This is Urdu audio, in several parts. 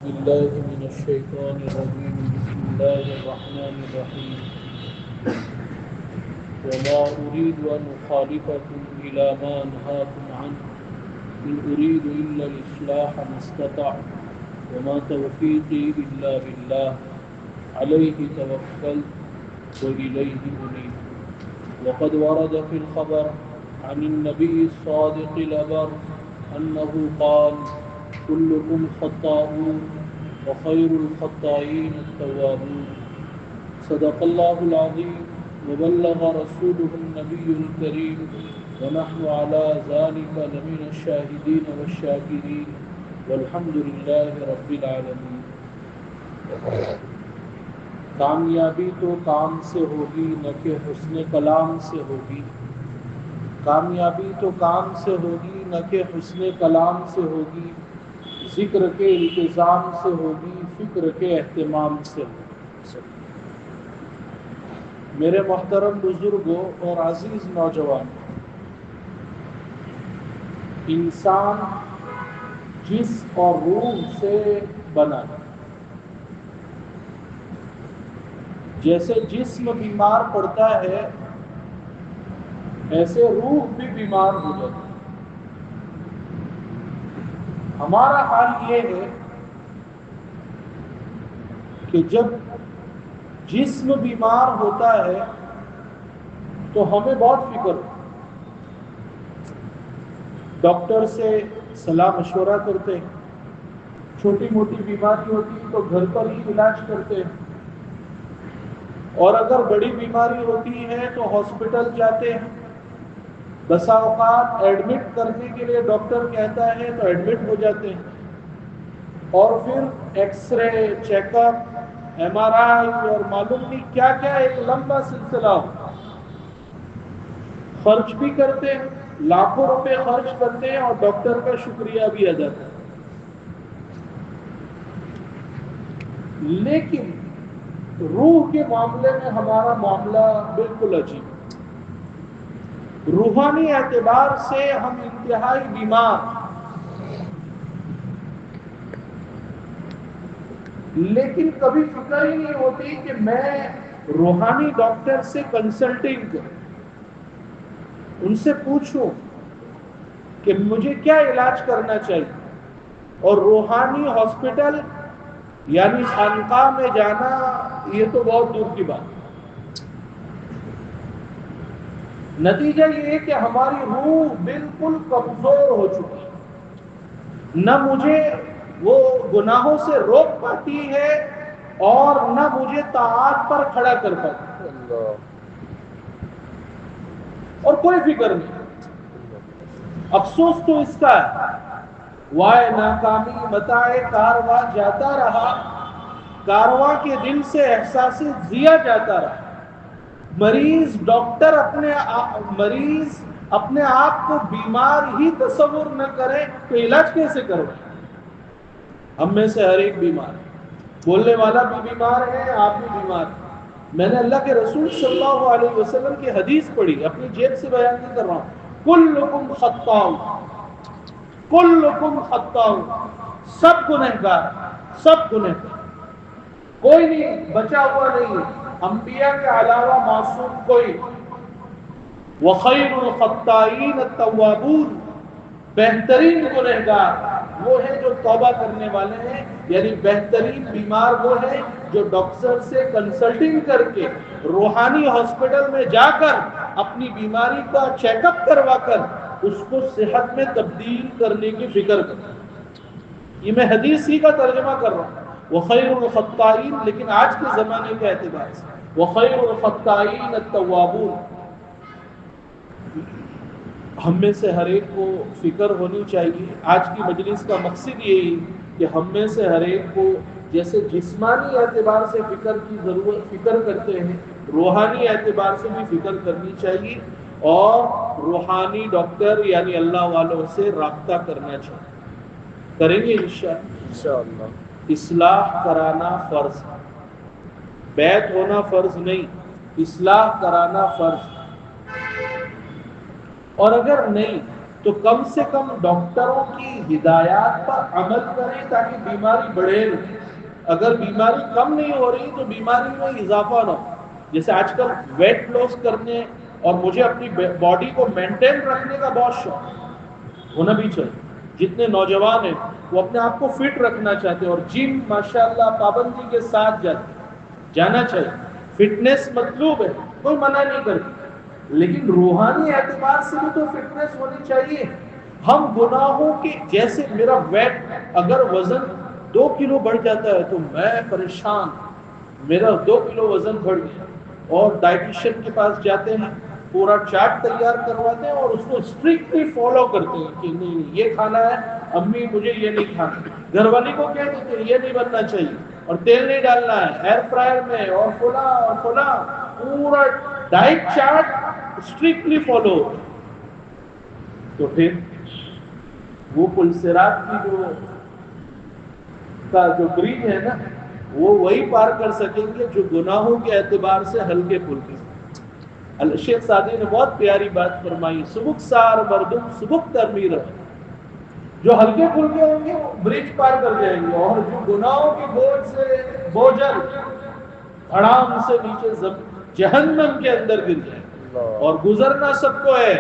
بالله من الشيطان الرجيم بسم الله الرحمن الرحيم وما أريد أن أخالفكم إلى ما أنهاكم عنه إن أريد إلا الإصلاح ما استطعت وما توفيقي إلا بالله عليه توكلت وإليه أنيب وقد ورد في الخبر عن النبي الصادق الأبر أنه قال كلكم خطاؤون وخير الخطائين التوابون صدق الله العظيم وبلغ رسوله النبي الكريم ونحن على ذلك لمن الشاهدين والشاكرين والحمد لله رب العالمين. کامیابی تو کام سے ہوگی نہ کہ حسن کلام سے ہوگی. کامیابی تو کام سے ہوگی نہ کہ حسن کلام سے ہوگی. ذکر کے التزام سے ہوگی فکر کے اہتمام سے ہوگی. میرے محترم بزرگوں اور عزیز نوجوان، انسان جسم اور روح سے بنا ہے. جیسے جسم بیمار پڑتا ہے ایسے روح بھی بیمار ہو جاتی ہے. ہمارا حال یہ ہے کہ جب جسم بیمار ہوتا ہے تو ہمیں بہت فکر ہوتی. ڈاکٹر سے صلاح مشورہ کرتے ہیں. چھوٹی موٹی بیماری ہوتی ہے تو گھر پر ہی علاج کرتے ہیں، اور اگر بڑی بیماری ہوتی ہے تو ہاسپٹل جاتے ہیں. بسا اوقات ایڈمٹ کرنے کے لیے ڈاکٹر کہتا ہے تو ایڈمٹ ہو جاتے ہیں، اور پھر X ray, check up, M R I اور معلوم نہیں کیا کیا ایک لمبا سلسلہ ہوتا. خرچ بھی کرتے ہیں، لاکھوں روپے خرچ کرتے ہیں اور ڈاکٹر کا شکریہ بھی ادا کرتے ہیں. لیکن روح کے معاملے میں ہمارا معاملہ بالکل عجیب. روحانی اعتبار سے ہم انتہائی بیمار، لیکن کبھی فکر ہی نہیں ہوتی کہ میں روحانی ڈاکٹر سے کنسلٹنگ کروں، ان سے پوچھوں کہ مجھے کیا علاج کرنا چاہیے. اور روحانی ہاسپٹل یعنی خانقاہ میں جانا یہ تو بہت دور کی بات ہے. نتیجہ یہ ہے کہ ہماری روح بالکل کمزور ہو چکی ہے. نہ مجھے وہ گناہوں سے روک پاتی ہے اور نہ مجھے طاعات پر کھڑا کر پاتی ہے. اور کوئی فکر نہیں. افسوس تو اس کا ہے، وائے ناکامی متاع کارواں جاتا رہا، کارواں کے دل سے احساس ضیا جاتا رہا. مریض اپنے آپ کو بیمار ہی تصور نہ کرے تو علاج کیسے کرو. ہم میں سے ہر ایک بیمار ہے، بولنے والا بھی بیمار ہے، آپ بھی بیمار ہیں. میں نے اللہ کے رسول صلی اللہ علیہ وسلم کی حدیث پڑھی، اپنی جیب سے بیان نہیں کر رہا ہوں. کلکم خطاؤ، کلکم خطاؤ، سب گنہگار، سب گنہگار، کوئی نہیں بچا ہوا نہیں ہے. انبیاء کے علاوہ معصوم کوئی. وخیر الخطائین التوابون، بہترین گنہگار وہ ہے جو توبہ کرنے والے ہیں. یعنی بہترین بیمار وہ ہے جو ڈاکٹر سے کنسلٹنگ کر کے روحانی ہاسپٹل میں جا کر اپنی بیماری کا چیک اپ کروا کر اس کو صحت میں تبدیل کرنے کی فکر کرتا ہے. یہ میں حدیث ہی کا ترجمہ کر رہا ہوں. وخیر الخطائین، لیکن آج کے زمانے کے اعتبار سے وخیر الخطائین التوابون. ہم میں سے ہر ایک کو فکر ہونی چاہیے. آج کی مجلس کا مقصد یہی کہ ہم میں سے ہر ایک کو جیسے جسمانی اعتبار سے فکر کرتے ہیں، روحانی اعتبار سے بھی فکر کرنی چاہیے، اور روحانی ڈاکٹر یعنی اللہ والوں سے رابطہ کرنا چاہیے. کریں گے انشاءاللہ. اصلاح کرانا فرض ہے، بیعت ہونا فرض نہیں، اصلاح کرانا فرض ہے. اور اگر نہیں تو کم سے کم ڈاکٹروں کی ہدایات پر عمل کریں تاکہ بیماری بڑھے نہیں. اگر بیماری کم نہیں ہو رہی تو بیماری میں اضافہ نہ ہو. جیسے آج کل ویٹ لاس کرنے اور مجھے اپنی باڈی کو مینٹین رکھنے کا بہت شوق ہونا بھی چاہیے. جتنے نوجوان ہیں وہ اپنے آپ کو فٹ رکھنا چاہتے ہیں اور جم ماشاءاللہ پابندی کے ساتھ جانا چاہیے. فٹنس مطلوب ہے, کوئی منع نہیں کرتی, لیکن روحانی اعتبار سے بھی تو فٹنس ہونی چاہیے. ہم گناہوں کی, جیسے میرا ویٹ اگر وزن 2 کلو بڑھ جاتا ہے تو میں پریشان, میرا 2 کلو وزن بڑھ گیا, اور ڈائٹیشین کے پاس جاتے ہیں, پورا چارٹ تیار کرواتے ہیں اور اس کو اسٹرکٹلی فالو کرتے ہیں کہ نہیں یہ کھانا ہے, امی مجھے یہ نہیں کھانا, گھر والی کو کہہ دیتے ہیں یہ نہیں بننا چاہیے, اور تیل نہیں ڈالنا ہے, ایئر فرائر میں, اور فلاں پورا ڈائٹ چارٹ اسٹرکٹلی فالو. تو پھر وہ پلسرات کی جو برج ہے نا, وہ وہی پار کر سکیں گے جو گناہوں کے اعتبار سے ہلکے پھلکے. شیخ سعدی نے بہت پیاری بات فرمائی, سبک سار مردم سبک ترمیر, جو ہلکے پھلکے ہوں گے وہ برج پار کر جائیں گے, اور جو گناہوں کی بوجھ سے بوجھل دھڑام سے نیچے جہنم کے اندر گر جائیں. اور گزرنا سب کو ہے.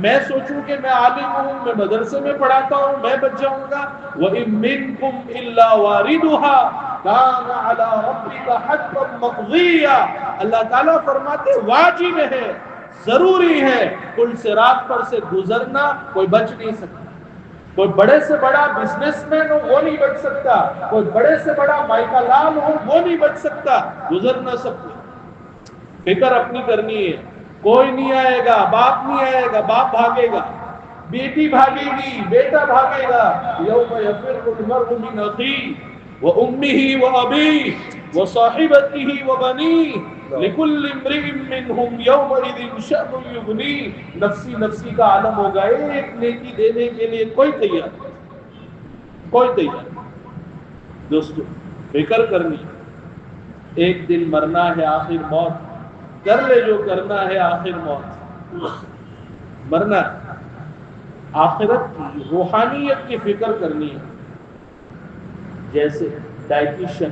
میں سوچوں کہ میں عالم ہوں, میں مدرسے میں پڑھاتا ہوں, میں بچ جاؤں گا. وَإِن مِّنكُمْ إِلَّا وَارِدُهَا كَانَ عَلَىٰ رَبِّكَ حَتْمًا مَّقْضِيًّا. اللہ تعالیٰ فرماتے واجب ہے, ضروری ہے, پل صراط پر سے گزرنا, کوئی بچ نہیں سکتا. کوئی بڑے سے بڑا بزنس مین ہو وہ نہیں بچ سکتا, کوئی بڑے سے بڑا مائیکا لال ہو وہ نہیں بچ سکتا. گزرنا سب کو. فکر اپنی کرنی ہے. کوئی نہیں آئے گا, باپ نہیں آئے گا, باپ بھاگے گا, بیٹی بھاگے گی, بیٹا بھاگے گا. یوم یفر المرء من اخیہ وامہ وابیہ وصاحبتہ وبنیہ لکل امرئ منہم یومئذ شأن یغنیہ. نفسی نفسی کا عالم ہوگا, ایک نیکی دینے کے لیے کوئی تیار نہیں, کوئی تیار نہیں. دوستو فکر کرنی, ایک دن مرنا ہے, آخر موت, کر لے جو کرنا ہے, آخر موت مرنا. آخرت کی روحانیت کی فکر کرنی ہے. جیسے ڈائٹیشن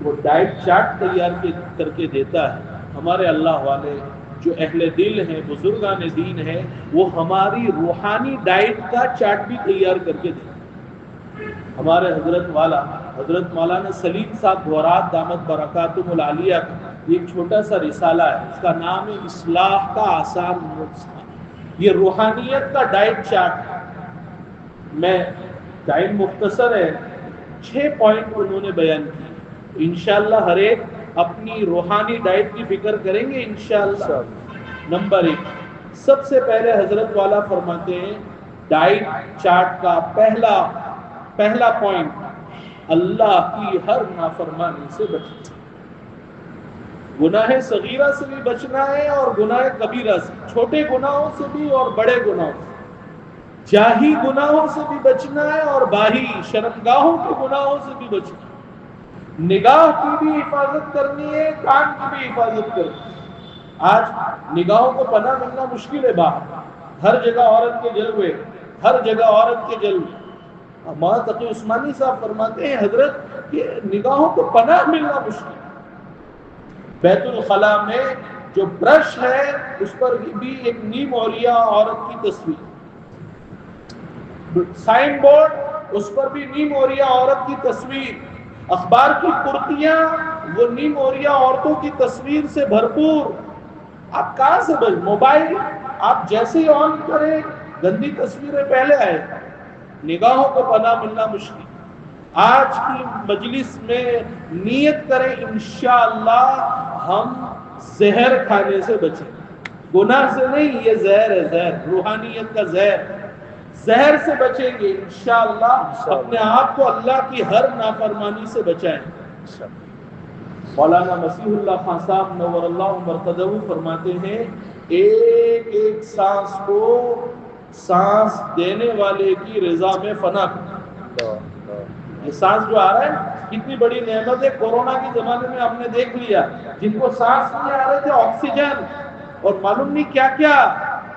وہ ڈائٹ چارٹ تیار کر کے دیتا ہے, ہمارے اللہ والے جو اہل دل ہیں, بزرگان دین ہیں, وہ ہماری روحانی ڈائٹ کا چارٹ بھی تیار کر کے دیتے ہیں. ہمارے حضرت مولانا سلیم صاحب گورات دامت برکاتہم العالیہ کا ایک چھوٹا سا رسالہ ہے, اس کا نام ہے اصلاح کا آسان نسخہ. یہ روحانیت کا ڈائٹ چارٹ ہے. میں ٹائم مختصر ہے, 6 پوائنٹ انہوں نے بیان کیے. انشاءاللہ ہر ایک اپنی روحانی ڈائٹ کی فکر کریں گے انشاءاللہ. نمبر 1, سب سے پہلے حضرت والا فرماتے ہیں ڈائٹ چارٹ کا پہلا پوائنٹ, اللہ کی ہر نافرمانی سے بچنا. گناہ صغیرہ سے بھی بچنا ہے اور گناہ کبیرہ سے, چھوٹے گناہوں سے بھی اور بڑے گناہوں سے. جاہی گناہوں سے بھی بچنا ہے اور باہی شرمگاہوں کے گناہوں سے بھی بچنا ہے. نگاہ کی بھی حفاظت کرنی ہے, کان کی بھی حفاظت کرنی ہے. آج نگاہوں کو پناہ ملنا مشکل ہے. باہر ہر جگہ عورت کے جلوے, ہر جگہ عورت کے جلوے. مولانا تقی عثمانی صاحب فرماتے ہیں حضرت کہ نگاہوں کو پناہ ملنا مشکل. بیت الخلاء میں جو برش ہے اس پر بھی ایک نیم عوریہ عورت کی تصویر, سائن بورڈ اس پر بھی نیم عوریہ عورت کی تصویر, اخبار کی پرتیاں وہ نیم عوریہ عورتوں کی تصویر سے بھرپور. آپ کہاں سے موبائل آپ جیسے ہی آن کریں گندی تصویریں پہلے آئے. نگاہوں کو پناہ ملنا مشکل. آج کی مجلس میں نیت کریں انشاءاللہ ہم زہر کھانے سے بچیں, گناہ سے نہیں, یہ زہر ہے, زہر روحانیت کا زہر سے بچیں گے انشاءاللہ. اپنے آپ کو اللہ کی ہر نافرمانی سے بچائیں. مولانا مسیح اللہ خان صاحب نور اللہ مرقدہ فرماتے ہیں ایک ایک سانس کو سانس دینے والے کی رضا میں فنا کرنا. یہ سانس جو آ رہا ہے کتنی بڑی نعمت ہے. کورونا کے زمانے میں ہم نے دیکھ لیا جن کو سانس نہیں آ رہے تھے, آکسیجن اور معلوم نہیں کیا کیا,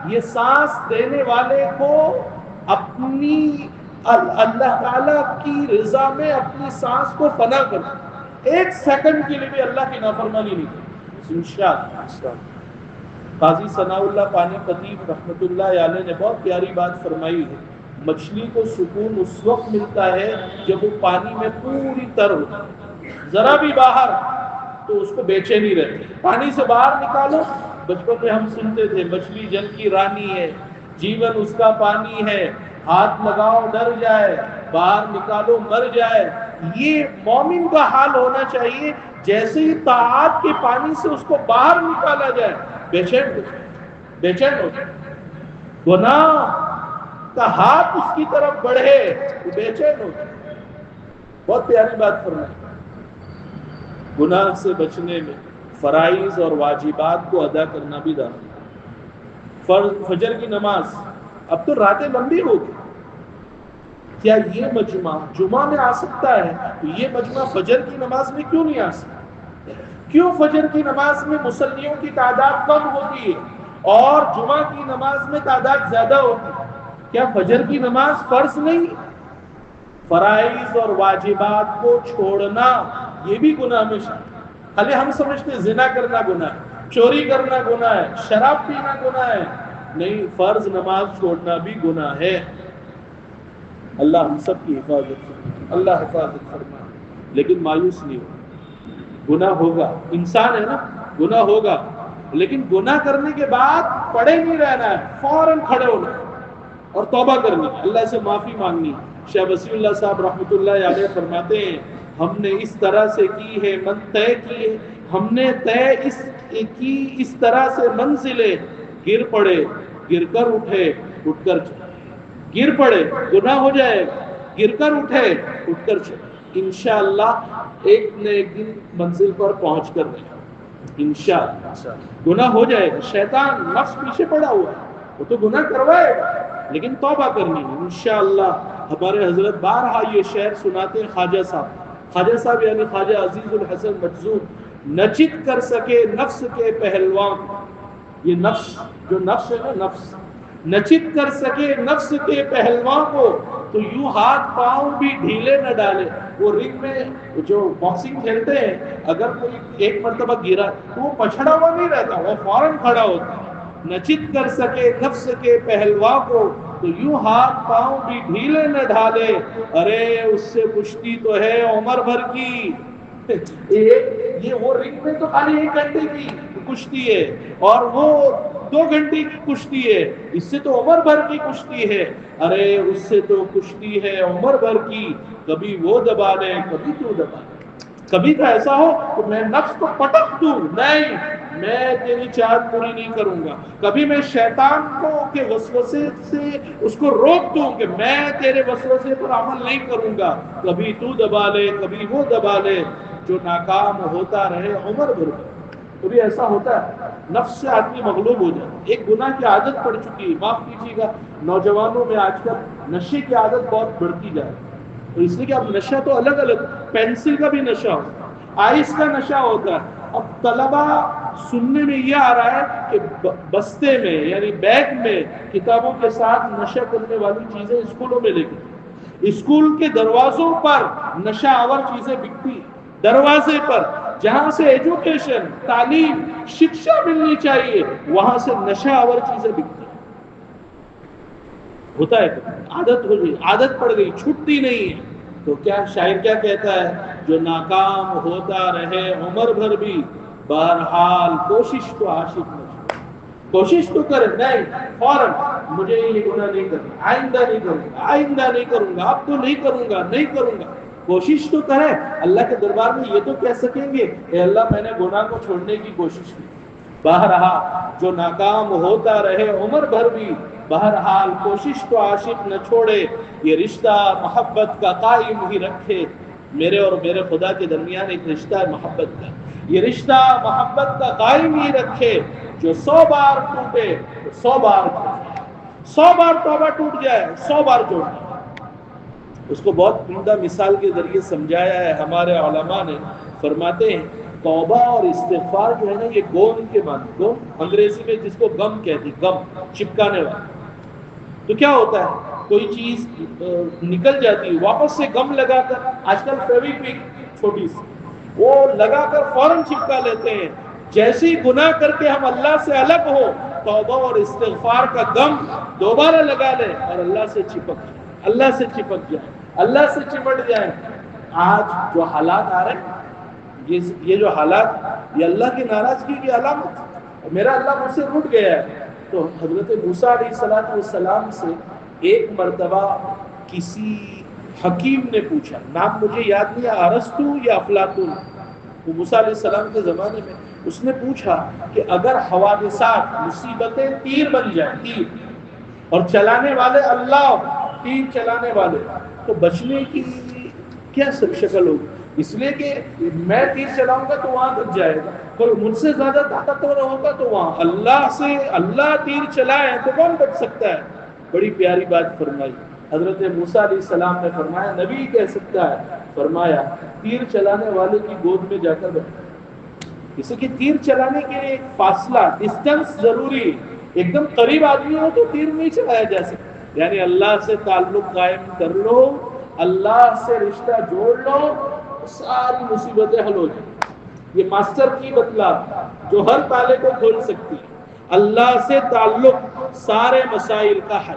یہ سانس دینے والے کو اپنی اللہ تعالیٰ کی رضا میں اپنی سانس کو فنا کر دو، ایک سیکنڈ کے لیے بھی اللہ کی نافرمانی نہیں کرو انشاءاللہ۔ قاضی ثناء اللہ پانی پتی رحمۃ اللہ علیہ نے بہت پیاری بات فرمائی ہے، مچھلی کو سکون اس وقت ملتا ہے جب وہ پانی میں پوری تر ہو، ذرا بھی باہر تو اس کو بے چینی رہتی، پانی سے باہر نکالو، بچپن میں ہم سنتے تھے مچھلی جل کی رانی ہے، جیون اس کا پانی ہے، ہاتھ لگاؤ ڈر جائے، باہر نکالو مر جائے۔ یہ مومن کا حال ہونا چاہیے، جیسے ہی طاعات کے پانی سے اس کو باہر نکالا جائے بے چین ہو جائے، گناہ کا ہاتھ اس کی طرف بڑھے وہ بے چین ہو جائے۔ بہت پیاری بات فرمائی، گناہ سے بچنے میں فرائض اور واجبات کو ادا کرنا بھی داخل۔ فجر کی نماز، اب تو راتیں لمبی ہو گئی، کیا یہ مجمع جمعہ میں آ سکتا ہے تو یہ مجمع فجر کی نماز میں کیوں نہیں آ سکتا؟ کیوں فجر کی نماز میں مصلیوں کی تعداد کم ہوتی ہے اور جمعہ کی نماز میں تعداد زیادہ ہوتی ہے؟ کیا فجر کی نماز فرض نہیں؟ فرائض اور واجبات کو چھوڑنا یہ بھی گناہ میں شامل۔ خالی ہم سمجھتے ہیں زنا کرنا گناہ ہے، چوری کرنا گناہ ہے، شراب پینا گناہ ہے، نہیں، فرض نماز چھوڑنا بھی گناہ ہے۔ اللہ ہم سب کی حفاظت فرمائے، اللہ حفاظت فرمائے۔ لیکن مایوس نہیں ہو، گناہ ہوگا، انسان ہے نا، گناہ ہوگا، لیکن گناہ کرنے کے بعد پڑے نہیں رہنا ہے، فوراً کھڑے ہونا اور توبہ کرنی، اللہ سے معافی مانگنی۔ شاہ وسیع اللہ صاحب رحمۃ اللہ علیہ فرماتے ہیں، ہم نے اس طرح سے کی ہے من طے کی، ہم نے طے اس طرح سے منزلیں، گر پڑے گر کر اٹھے اٹھ کر چلے، گر پڑے گناہ ہو جائے، گر کر اٹھے اٹھ کر چلے، انشاءاللہ ایک نہ ایک دن منزل پر پہنچ کر رہے، انشاءاللہ۔ گناہ ہو جائے گا، شیطان نفس پیچھے پڑا ہوا ہے، وہ تو گناہ کروائے گا، لیکن توبہ کرنی ہے انشاءاللہ۔ ہمارے حضرت بارہا یہ شعر سناتے ہیں، خواجہ صاحب یعنی خواجہ عزیز الحسن مجذوب، نچت کر سکے نفس کے پہلوان، یہ نفس جو نفس ہے نا، نفس نچت کر سکے نفس کے پہلوان کو تو یوں ہاتھ پاؤں بھی ڈھیلے نہ ڈالے۔ وہ رنگ میں جو باکسنگ کھیلتے ہیں، اگر کوئی ایک مرتبہ گرا تو وہ پچھڑا ہوا نہیں رہتا، وہ فوراً کھڑا ہوتا ہے۔ نچت کر سکے نفس کے پہلوان کو تو یوں ہاتھ پاؤں بھی ڈھیلے نہ ڈالے، ارے اس سے کشتی تو ہے عمر بھر کی۔ یہ وہ رنگ میں تو خالی 1 گھنٹے کی کشتی ہے اور وہ 2 گھنٹے کی کشتی ہے، اس سے تو عمر بھر کی کشتی ہے، ارے اس سے تو کشتی ہے عمر بھر کی، کبھی وہ دبا لے کبھی تو دبا لے۔ کبھی تو ایسا ہو کہ میں نفس کو پٹک دوں، نہیں میں تیری چاہت پوری نہیں کروں گا، کبھی میں شیطان کو کے وسوسے سے اس کو روک دوں کہ میں تیرے وسوسے پر عمل نہیں کروں گا، کبھی تو دبا لے کبھی وہ دبا لے، جو ناکام ہوتا رہے عمر بھر۔ کبھی ایسا ہوتا ہے نفس سے آدمی مغلوب ہو جائے، ایک گناہ کی عادت پڑ چکی ہے، معاف کیجیے گا نوجوانوں میں آج کل نشے کی عادت بہت بڑھتی جائے، تو اس لیے کہ اب نشہ تو الگ الگ، پینسل کا بھی نشہ ہوتا ہے، آئس کا نشہ ہوتا ہے۔ اب طلبہ سننے میں یہ آ رہا ہے کہ بستے میں یعنی بیگ میں کتابوں کے ساتھ نشہ کرنے والی چیزیں اسکولوں میں لے کے، اسکول کے دروازوں پر نشہ آور چیزیں بکتی، دروازے پر جہاں سے ایجوکیشن، تعلیم، شکشا ملنی چاہیے، وہاں سے نشہ آور چیزیں بکتی۔ ہوتا ہے کہ عادت ہو گئی، عادت پڑ گئی، چھوٹتی نہیں ہے۔ تو کیا شاعر کیا کہتا ہے، جو ناکام ہوتا رہے عمر بھر بھی، بہرحال کوشش تو عاشق نہ چھوڑے۔ کوشش تو کرے، نہیں فوراً مجھے یہ گناہ نہیں کرنا، آئندہ نہیں کروں گا، آئندہ نہیں کروں گا، اب تو نہیں کروں گا، نہیں کروں گا، کوشش تو کرے۔ اللہ کے دربار میں یہ تو کہہ سکیں گے، اے اللہ میں نے گناہ کو چھوڑنے کی کوشش کی، بہرحال جو ناکام ہوتا رہے عمر بھر بھی، بہرحال کوشش تو عاشق نہ چھوڑے، یہ رشتہ محبت کا قائم ہی رکھے۔ میرے اور میرے خدا کے درمیان ایک رشتہ ہے محبت کا، یہ رشتہ محبت کا قائم ہی رکھے، جو 100 بار ٹوٹے تو 100 بار ٹوٹے، 100 بار توبہ ٹوٹ جائے 100 بار جوڑ جائے۔ اس کو بہت عمدہ مثال کے ذریعے سمجھایا ہے ہمارے علماء نے، فرماتے ہیں توبہ اور استغفار جو ہے نا، یہ گون کے معنی، گون انگریزی میں جس کو گم کہتی، گم چپکانے والا۔ تو کیا ہوتا ہے کوئی چیز نکل جاتی ہے واپس سے گم لگا کر، آج کل فیویکوک چھوٹی سی وہ لگا کر فوراً چپکا لیتے ہیں. جیسے ہی گناہ کر کے ہم اللہ سے الگ ہو، توبہ اور استغفار کا گم دوبارہ لگا لیں اور اللہ سے چپک جائیں، اللہ سے چمٹ جائیں. آج جو حالات آ رہے ہیں، یہ جو حالات، یہ اللہ کی ناراضگی کی علامت ہے. میرا اللہ مجھ سے روٹ گیا ہے. تو حضرت موسیٰ علیہ السلام سے ایک مرتبہ کسی حکیم نے پوچھا، نام مجھے یاد نہیں ہے، ارسطو یا افلاطون، وہ موسیٰ علیہ السلام کے زمانے میں، اس نے پوچھا کہ اگر حوادثات، مصیبتیں تیر بن جائیں، تیر، اور چلانے والے اللہ، تیر چلانے والے، تو بچنے کی کیا شکل ہوگی؟ اس لیے کہ میں تیر چلاؤں گا تو وہاں تک جائے گا، اور مجھ سے زیادہ طاقتور ہوگا تو وہاں. اللہ تیر چلائے تو کون بچ سکتا ہے؟ بڑی پیاری بات فرمائی. حضرت موسیٰ علیہ السلام نے فرمایا نبی کہہ سکتا ہے، فرمایا تیر چلانے والے کی گود میں جا کر بیٹھ. جیسے کہ تیر چلانے کے لیے ایک فاصلہ، ڈسٹنس ضروری ہے. ایک دم قریب آدمی ہو تو تیر نہیں چلایا جا سکتا. یعنی اللہ سے تعلق قائم کر لو، اللہ سے رشتہ جوڑ لو، ساری مصیبتیں حل ہو جائیں. یہ ماسٹر کی بتلا جو ہر تالے کو کھول سکتی ہے. اللہ سے تعلق سارے مسائل کا حل،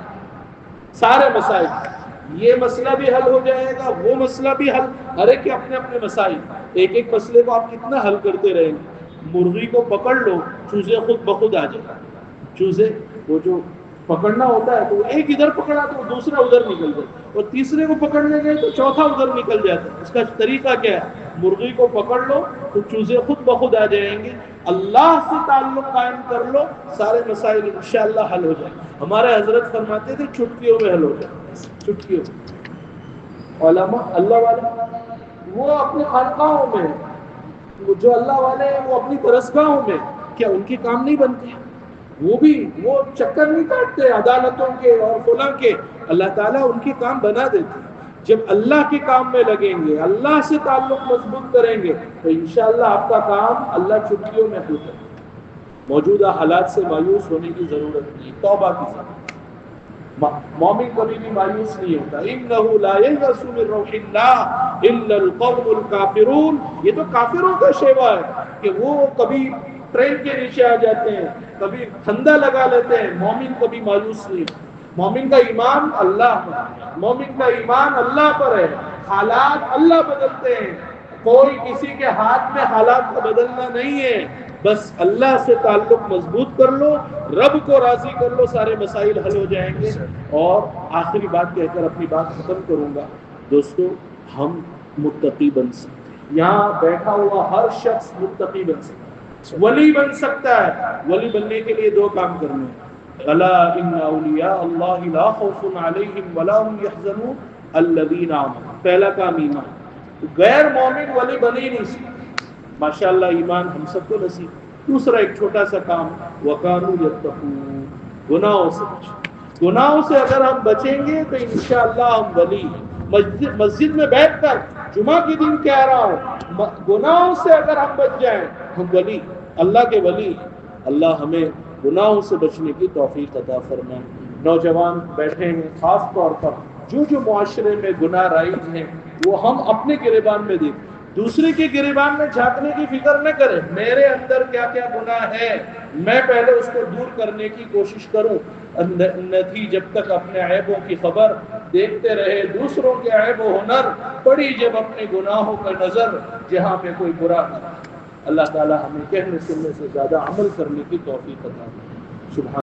سارے مسائل. یہ مسئلہ بھی حل ہو جائے گا، وہ مسئلہ بھی حل. ہر ایک کے اپنے اپنے مسائل. ایک ایک مسئلے کو آپ کتنا حل کرتے رہیں گے. مرغی کو پکڑ لو، چوزے خود بخود آ جائے. چوزے وہ جو پکڑنا ہوتا ہے تو ایک ادھر پکڑا تو دوسرا ادھر نکل جائے، اور تیسرے کو پکڑنے گئے تو چوتھا ادھر نکل جاتا ہے. اس کا طریقہ کیا ہے؟ مرغی کو پکڑ لو تو چوزے خود بخود آ جائیں گے. اللہ سے تعلق قائم کر لو، سارے مسائل انشاءاللہ حل ہو جائیں. ہمارے حضرت فرماتے تھے چٹکیوں میں حل ہو جائے، چٹکیوں. علماء اللہ والے وہ اپنے خانقاہوں میں، جو اللہ والے ہیں وہ اپنی درسگاہوں میں، کیا ان کے کام نہیں بنتے؟ وہ چکر نہیں کاٹتے عدالتوں کے اور فلاں کے. اللہ تعالیٰ ان کے کام بنا دیتے. جب اللہ کے کام میں لگیں گے، اللہ سے تعلق مضبوط کریں گے تو انشاءاللہ آپ کا کام اللہ چٹکیوں میں ہوتا ہے. موجودہ حالات سے مایوس ہونے کی ضرورت نہیں. توبہ کی ضرورت. مومن کبھی بھی مایوس نہیں ہوتا. انہ لا ییأس من روح اللہ الا القوم الکافرون. یہ تو کافروں کا شیوا ہے کہ وہ کبھی ٹرین کے نیچے آ جاتے ہیں، کبھی پھندا لگا لیتے ہیں. مومن کبھی مایوس نہیں. مومن کا ایمان اللہ پر، مومن کا ایمان اللہ پر ہے. حالات اللہ بدلتے ہیں، کوئی کسی کے ہاتھ میں حالات کو بدلنا نہیں ہے. بس اللہ سے تعلق مضبوط کر لو، رب کو راضی کر لو، سارے مسائل حل ہو جائیں گے. اور آخری بات کہہ کر اپنی بات ختم کروں گا. دوستو، ہم متقی بن سکتے ہیں. یہاں بیٹھا ہوا ہر شخص متقی بن سکتا ہے، ولی بن سکتا ہے. ولی بننے کے لیے دو کام کرنے ہیں. الا ان اولیاء اللہ لا خوف علیہم ولا هم يحزنون الذین آمنوا. پہلا کام ایمان. غیر مومن ولی بن ہی نہیں سکتا. ماشاءاللہ ایمان ہم سب کو نصیب. دوسرا ایک چھوٹا سا کام، وَكَانُوا يَتَّقُونَ. گناہوں سے بچیں. گناہوں سے اگر ہم بچیں گے تو انشاءاللہ ہم ولی ہیں. مسجد میں بیٹھ کر جمعہ کے دن کہہ رہا ہوں، گناہوں سے اگر ہم بچ جائیں ہم ولی، اللہ کے ولی. اللہ ہمیں گناہوں سے بچنے کی توفیق عطا فرمائے. نوجوان بیٹھے ہیں، خاص طور پر جو معاشرے میں گناہ رائج ہیں وہ ہم اپنے گریبان میں دیکھیں. دوسرے کے گریبان میں جھانکنے کی فکر نہ کریں. میرے اندر کیا کیا گناہ ہے، میں پہلے اس کو دور کرنے کی کوشش کروں. ندی جب تک اپنے عیبوں کی خبر دیکھتے رہے، دوسروں کے عیب و ہنر پڑی جب اپنے گناہوں کا نظر جہاں پہ کوئی برا نہ. اللہ تعالی ہمیں کہنے سننے سے زیادہ عمل کرنے کی توفیق عطا فرمائے. سبحان